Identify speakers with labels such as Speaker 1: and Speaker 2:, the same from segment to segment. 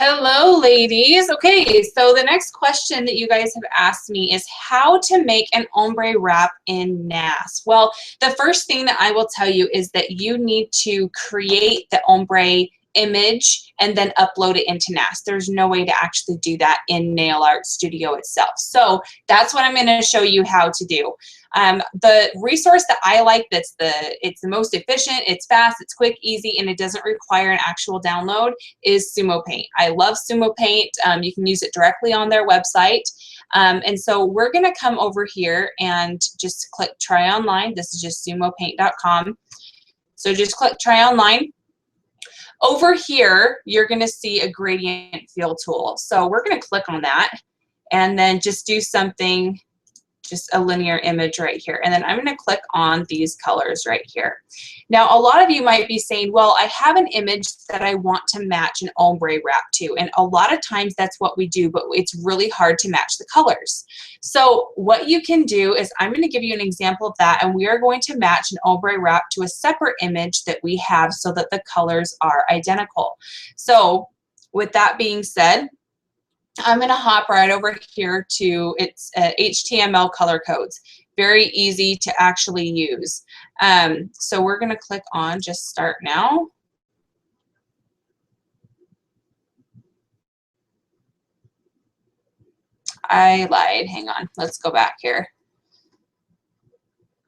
Speaker 1: Hello, ladies. Okay, so the next question that you guys have asked me is how to make an ombre wrap in NAS. Well, the first thing that I will tell you is that you need to create the ombre image and then upload it into NAS. There's no way to actually do that in Nail Art Studio itself. So that's what I'm going to show you how to do. The resource that I like it's the most efficient, it's fast, it's quick, easy, and it doesn't require an actual download is Sumo Paint. I love Sumo Paint. You can use it directly on their website. And so we're going to come over here and just click try online. This is just sumopaint.com. So just click try online. Over here, you're going to see a gradient fill tool. So we're going to click on that and then just do something, just a linear image right here. And then I'm going to click on these colors right here. Now, a lot of you might be saying, well, I have an image that I want to match an ombre wrap to. And a lot of times that's what we do, but it's really hard to match the colors. So what you can do is I'm going to give you an example of that. And we are going to match an ombre wrap to a separate image that we have so that the colors are identical. So with that being said, I'm going to hop right over here to its HTML color codes. Very easy to actually use. So we're going to click on just start now. I lied. Hang on. Let's go back here.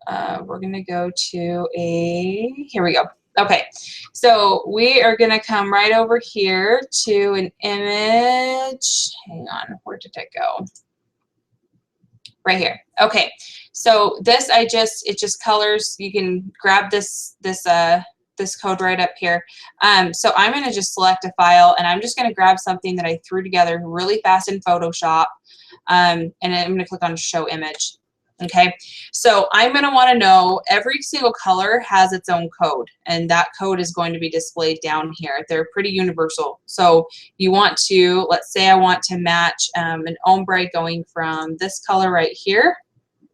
Speaker 1: We're going to go to here we go. Okay, so we are going to come right over here to an image. Hang on, where did it go? Right here. Okay, so this it just colors. You can grab this code right up here. So I'm going to just select a file, and I'm just going to grab something that I threw together really fast in Photoshop, and I'm going to click on Show Image. Okay, so I'm going to want to know every single color has its own code, and that code is going to be displayed down here. They're pretty universal. So you want to, let's say I want to match an ombre going from this color right here.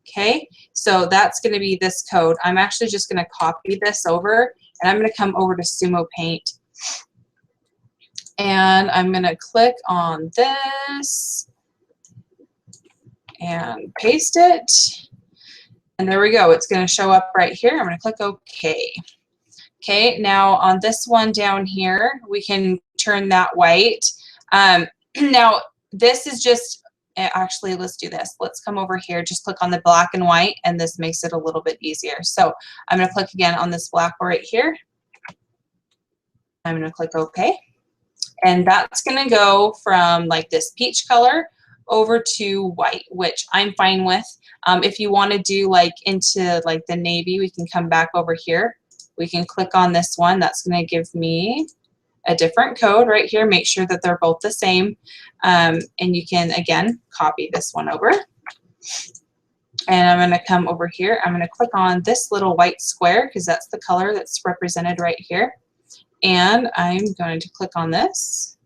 Speaker 1: Okay, so that's going to be this code. I'm actually just going to copy this over, and I'm going to come over to Sumo Paint, and I'm going to click on this and paste it. And there we go. It's going to show up right here. I'm going to click OK. Okay, now on this one down here, we can turn that white. Now, this is just, actually, let's do this. Let's come over here. Just click on the black and white, and this makes it a little bit easier. So I'm going to click again on this black right here. I'm going to click OK. And that's going to go from like this peach color over to white, which I'm fine with. If you want to do like into like the navy, we can come back over here. We can click on this one. That's going to give me a different code right here. Make sure that they're both the same. And you can, again, copy this one over. And I'm going to come over here. I'm going to click on this little white square because that's the color that's represented right here. And I'm going to click on this.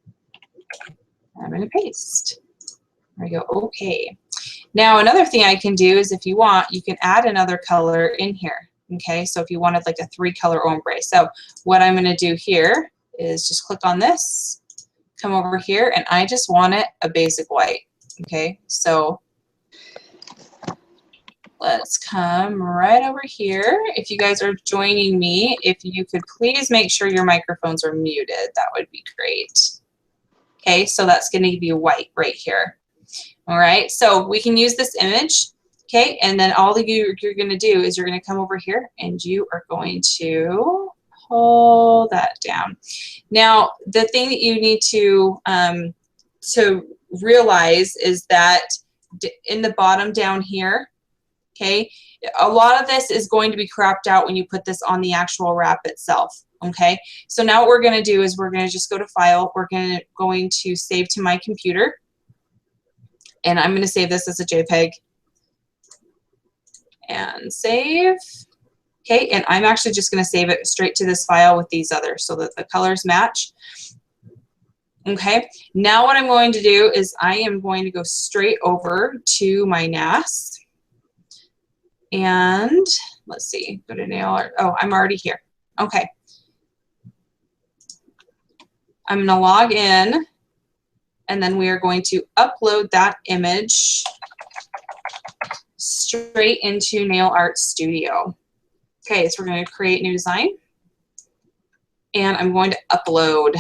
Speaker 1: I'm going to paste. There we go. Okay. Now another thing I can do is if you want, you can add another color in here. Okay, so if you wanted like a 3-color ombre. So what I'm going to do here is just click on this, come over here, and I just want it a basic white. Okay, so let's come right over here. If you guys are joining me, if you could please make sure your microphones are muted, that would be great. Okay, so that's going to be white right here. All right, so we can use this image, okay, and then all you're going to do is you're going to come over here and you are going to hold that down. Now, the thing that you need to realize is that in the bottom down here, okay, a lot of this is going to be cropped out when you put this on the actual wrap itself. Okay, so now what we're going to do is we're going to just go to File. We're going to save to my computer. And I'm going to save this as a JPEG and save. Okay, and I'm actually just going to save it straight to this file with these others so that the colors match. Okay, now what I'm going to do is I am going to go straight over to my NAS. And let's see, go to Nail Art. Oh, I'm already here. Okay. I'm going to log in. and then we are going to upload that image straight into Nail Art Studio. Okay, so we're going to create new design, and I'm going to upload.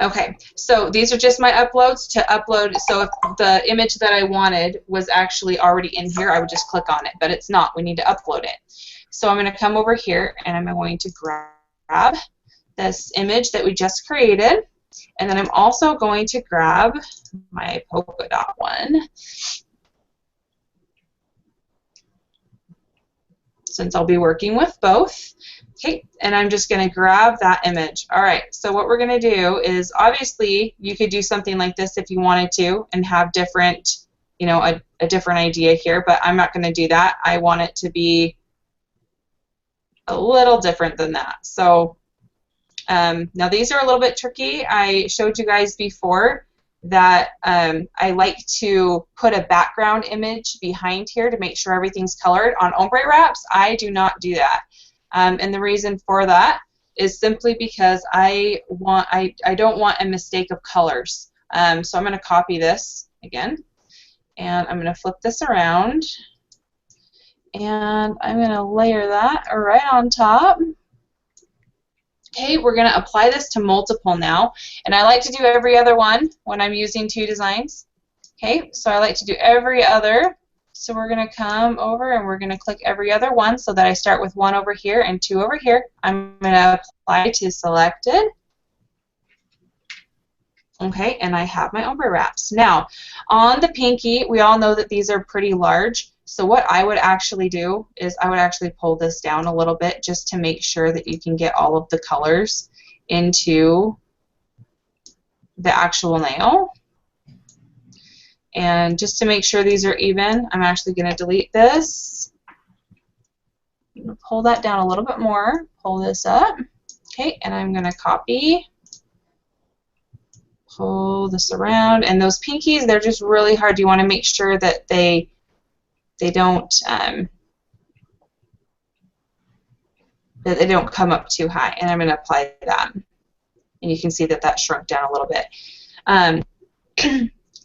Speaker 1: Okay, so these are just my uploads to upload. So if the image that I wanted was actually already in here, I would just click on it, but it's not. We need to upload it. So I'm going to come over here, and I'm going to grab this image that we just created, and then I'm also going to grab my polka dot one, since I'll be working with both. Okay, and I'm just going to grab that image. All right, so what we're going to do is, obviously, you could do something like this if you wanted to and have different, you know, a different idea here, but I'm not going to do that. I want it to be a little different than that. So now these are a little bit tricky. I showed you guys before that I like to put a background image behind here to make sure everything's colored. On ombre wraps, I do not do that. And the reason for that is simply because I don't want a mistake of colors. So I'm going to copy this again, and I'm going to flip this around, and I'm going to layer that right on top. Okay, we're going to apply this to multiple now, and I like to do every other one when I'm using two designs. Okay, so I like to do every other. So we're going to come over and we're going to click every other one so that I start with one over here and two over here. I'm going to apply to selected. Okay, and I have my ombre wraps. Now, on the pinky, we all know that these are pretty large. So what I would actually do is I would actually pull this down a little bit just to make sure that you can get all of the colors into the actual nail. And just to make sure these are even, I'm actually going to delete this. I'm going to pull that down a little bit more, pull this up. Okay, and I'm going to copy, pull this around, and those pinkies, they're just really hard. You want to make sure that they don't come up too high. And I'm going to apply that, and you can see that that shrunk down a little bit.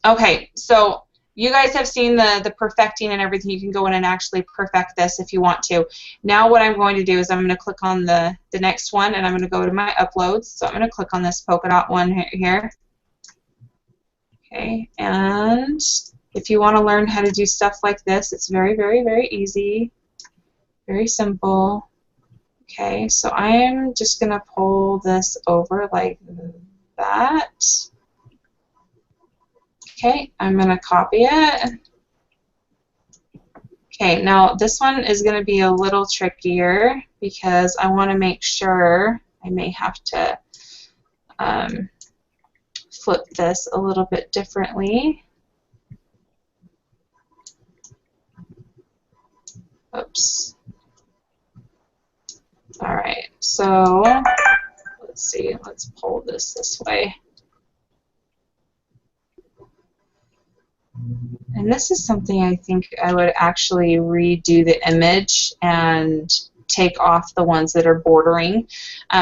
Speaker 1: Okay, so you guys have seen the perfecting and everything. You can go in and actually perfect this if you want to. Now what I'm going to do is I'm going to click on the next one, and I'm going to go to my uploads. So I'm going to click on this polka dot one here. Okay, and if you want to learn how to do stuff like this, it's very, very, very easy, very simple. Okay, so I'm just going to pull this over like that. Okay, I'm going to copy it. Okay, now this one is going to be a little trickier because I want to make sure, I may have to flip this a little bit differently. Oops. All right, so let's see, let's pull this way. And this is something I think I would actually redo the image and take off the ones that are bordering.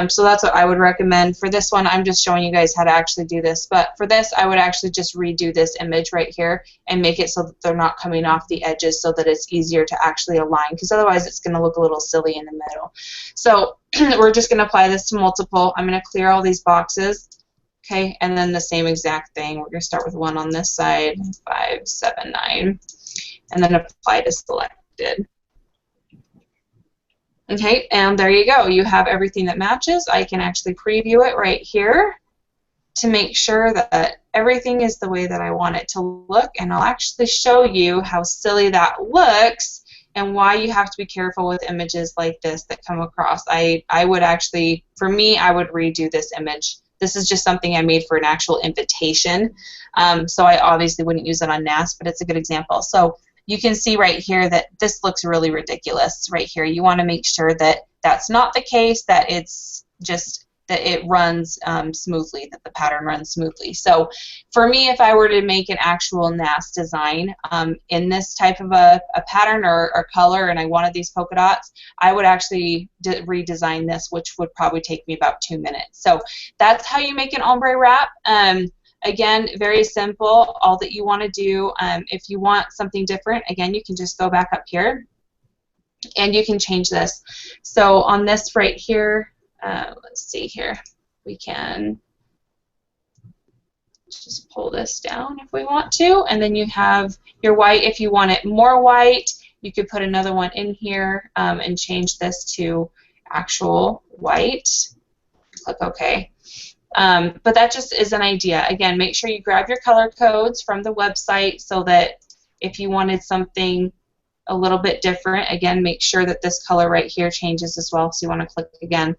Speaker 1: So that's what I would recommend. For this one, I'm just showing you guys how to actually do this. But for this, I would actually just redo this image right here and make it so that they're not coming off the edges so that it's easier to actually align, because otherwise it's going to look a little silly in the middle. So we're just going to apply this to multiple. I'm going to clear all these boxes. Okay, and then the same exact thing. We're going to start with one on this side, 5, 7, 9, and then apply to selected. Okay, and there you go. You have everything that matches. I can actually preview it right here to make sure that everything is the way that I want it to look, and I'll actually show you how silly that looks and why you have to be careful with images like this that come across. I would actually, for me, I would redo this image. This is just something I made for an actual invitation, so I obviously wouldn't use it on NAS, but it's a good example. So you can see right here that this looks really ridiculous right here. You want to make sure that that's not the case, that it's just it runs smoothly, that the pattern runs smoothly. So for me, if I were to make an actual NAS design in this type of a pattern or color, and I wanted these polka dots, I would actually redesign this, which would probably take me about 2 minutes. So that's how you make an ombre wrap. Again, very simple. All that you want to do, if you want something different, again, you can just go back up here and you can change this. So on this right here, let's see here, we can just pull this down if we want to, and then you have your white. If you want it more white, you could put another one in here and change this to actual white. Click OK. But that just is an idea. Again, make sure you grab your color codes from the website so that if you wanted something a little bit different, again, make sure that this color right here changes as well. So you want to click again.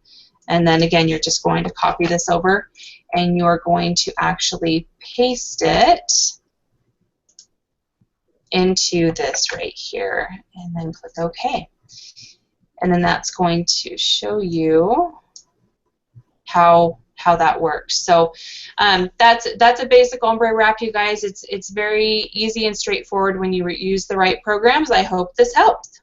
Speaker 1: And then again, you're just going to copy this over and you're going to actually paste it into this right here and then click OK. And then that's going to show you how that works. So that's a basic ombre wrap, you guys. It's very easy and straightforward when you use the right programs. I hope this helps.